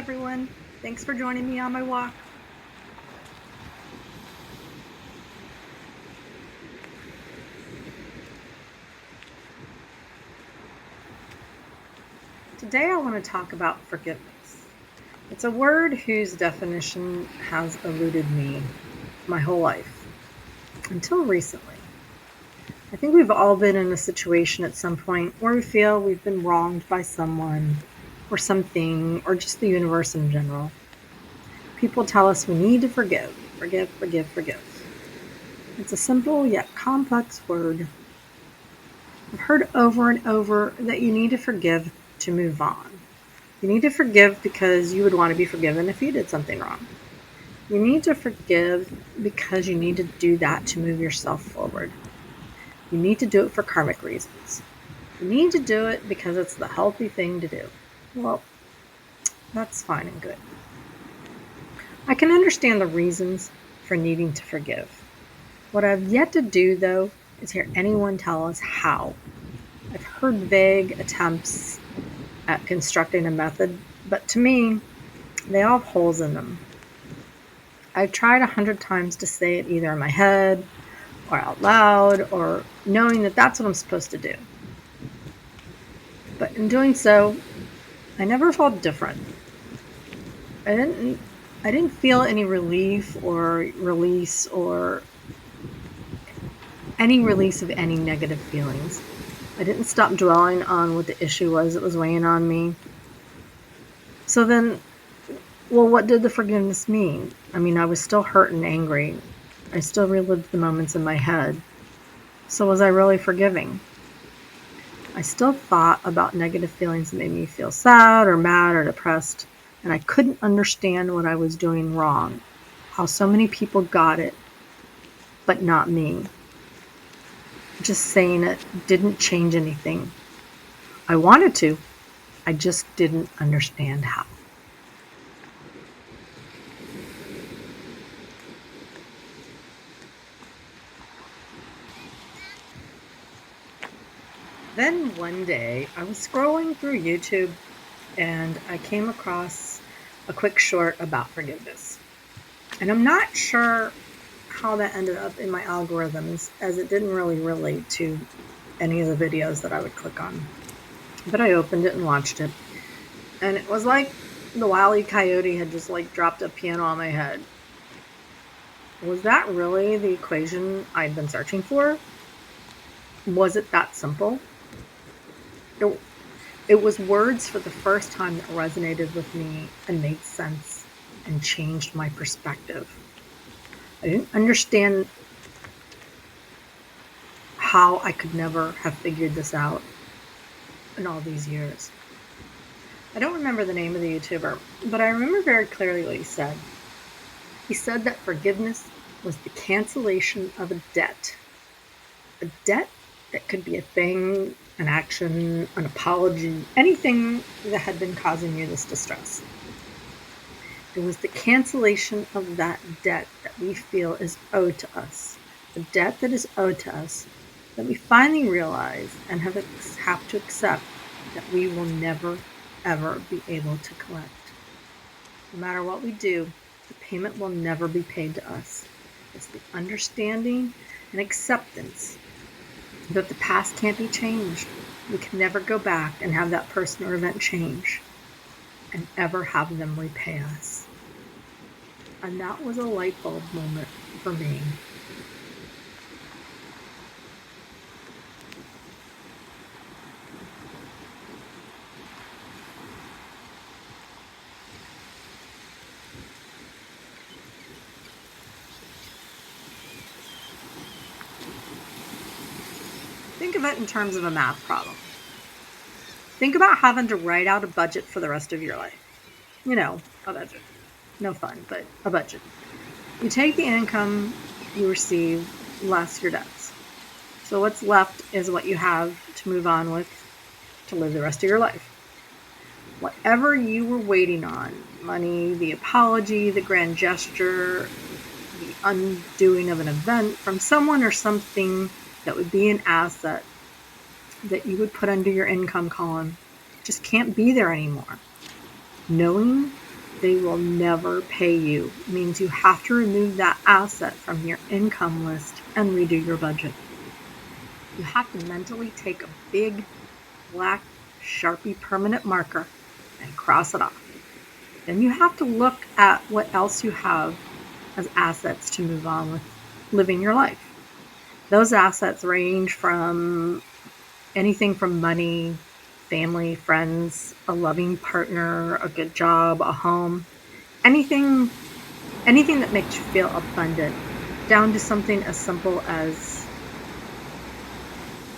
everyone. Thanks for joining me on my walk. Today I want to talk about forgiveness. It's a word whose definition has eluded me my whole life, until recently. I think we've all been in a situation at some point where we feel we've been wronged by someone or something or just the universe in general. People tell us we need to forgive, forgive, forgive, forgive. It's a simple yet complex word. I've heard over and over that you need to forgive to move on. You need to forgive because you would want to be forgiven if you did something wrong. You need to forgive because you need to do that to move yourself forward. You need to do it for karmic reasons. You need to do it because it's the healthy thing to do. Well, that's fine and good. I can understand the reasons for needing to forgive. What I've yet to do, though, is hear anyone tell us how. I've heard vague attempts at constructing a method, but to me, they all have holes in them. I've tried 100 times to say it either in my head or out loud or knowing that that's what I'm supposed to do. But in doing so, I never felt different. I didn't feel any relief or release or any release of any negative feelings. I didn't stop dwelling on what the issue was that was weighing on me. So then, well, what did the forgiveness mean? I mean, I was still hurt and angry. I still relived the moments in my head. So was I really forgiving? I still thought about negative feelings that made me feel sad or mad or depressed, and I couldn't understand what I was doing wrong, how so many people got it, but not me. Just saying it didn't change anything. I wanted to, I just didn't understand how. Then one day, I was scrolling through YouTube and I came across a quick short about forgiveness. And I'm not sure how that ended up in my algorithms, as it didn't really relate to any of the videos that I would click on. But I opened it and watched it. And it was like the Wile E. Coyote had just dropped a piano on my head. Was that really the equation I'd been searching for? Was it that simple? It was words for the first time that resonated with me and made sense and changed my perspective. I didn't understand how I could never have figured this out in all these years. I don't remember the name of the YouTuber, but I remember very clearly what he said. He said that forgiveness was the cancellation of a debt. A debt that could be a thing, an action, an apology, anything that had been causing you this distress. It was the cancellation of that debt that we feel is owed to us. The debt that is owed to us that we finally realize and have to accept that we will never, ever be able to collect. No matter what we do, the payment will never be paid to us. It's the understanding and acceptance that the past can't be changed. We can never go back and have that person or event change and ever have them repay us. And that was a light bulb moment for me. Think of it in terms of a math problem. Think about having to write out a budget for the rest of your life. You know, a budget. No fun, but a budget. You take the income you receive less your debts. So what's left is what you have to move on with to live the rest of your life. Whatever you were waiting on, money, the apology, the grand gesture, the undoing of an event from someone or something that would be an asset that you would put under your income column, just can't be there anymore. Knowing they will never pay you means you have to remove that asset from your income list and redo your budget. You have to mentally take a big black Sharpie permanent marker and cross it off. Then you have to look at what else you have as assets to move on with living your life. Those assets range from anything from money, family, friends, a loving partner, a good job, a home, anything that makes you feel abundant, down to something as simple as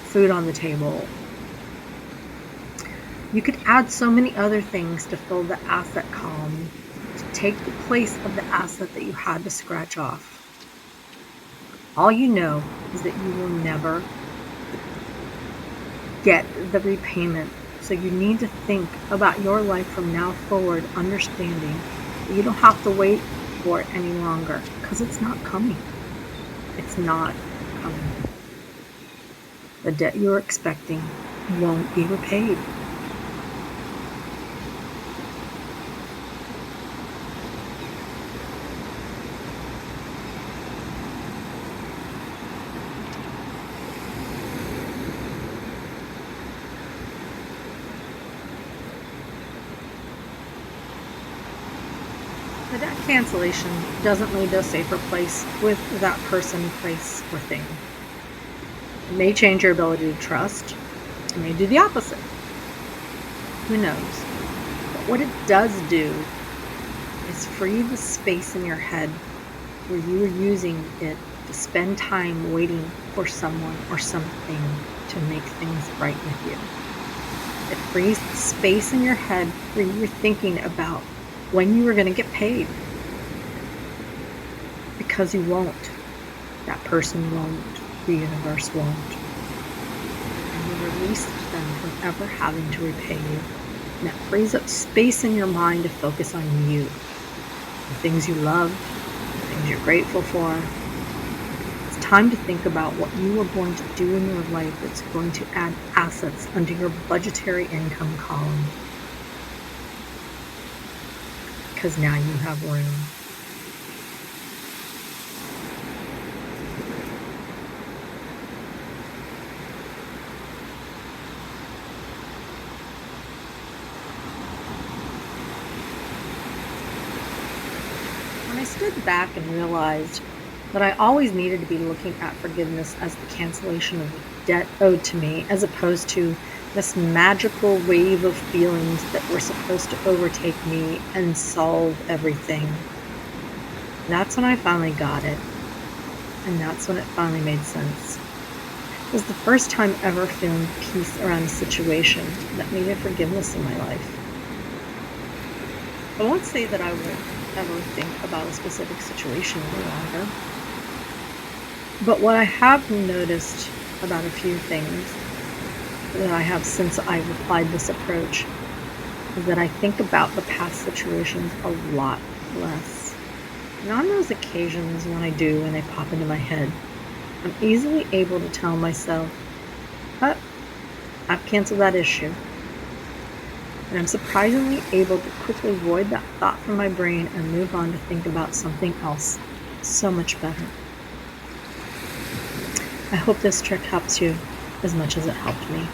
food on the table. You could add so many other things to fill the asset column to take the place of the asset that you had to scratch off. All you know is that you will never get the repayment. So you need to think about your life from now forward, understanding that you don't have to wait for it any longer, because it's not coming. It's not coming. The debt you're expecting won't be repaid. The debt cancellation doesn't lead to a safer place with that person, place, or thing. It may change your ability to trust. It may do the opposite. Who knows? But what it does do is free the space in your head where you are using it to spend time waiting for someone or something to make things right with you. It frees the space in your head where you're thinking about when you are going to get paid. Because you won't. That person won't. The universe won't. And you release them from ever having to repay you. And that frees up space in your mind to focus on you. The things you love, the things you're grateful for. It's time to think about what you are going to do in your life that's going to add assets under your budgetary income column. Because now you have room. When I stood back and realized that I always needed to be looking at forgiveness as the cancellation of the debt owed to me, as opposed to this magical wave of feelings that were supposed to overtake me and solve everything. That's when I finally got it. And that's when it finally made sense. It was the first time ever feeling peace around a situation that needed forgiveness in my life. I won't say that I won't ever think about a specific situation any longer. But what I have noticed about a few things that I have since I've applied this approach is that I think about the past situations a lot less. And on those occasions when I do and they pop into my head, I'm easily able to tell myself, oh, I've canceled that issue. And I'm surprisingly able to quickly void that thought from my brain and move on to think about something else so much better. I hope this trick helps you as much as it helped me.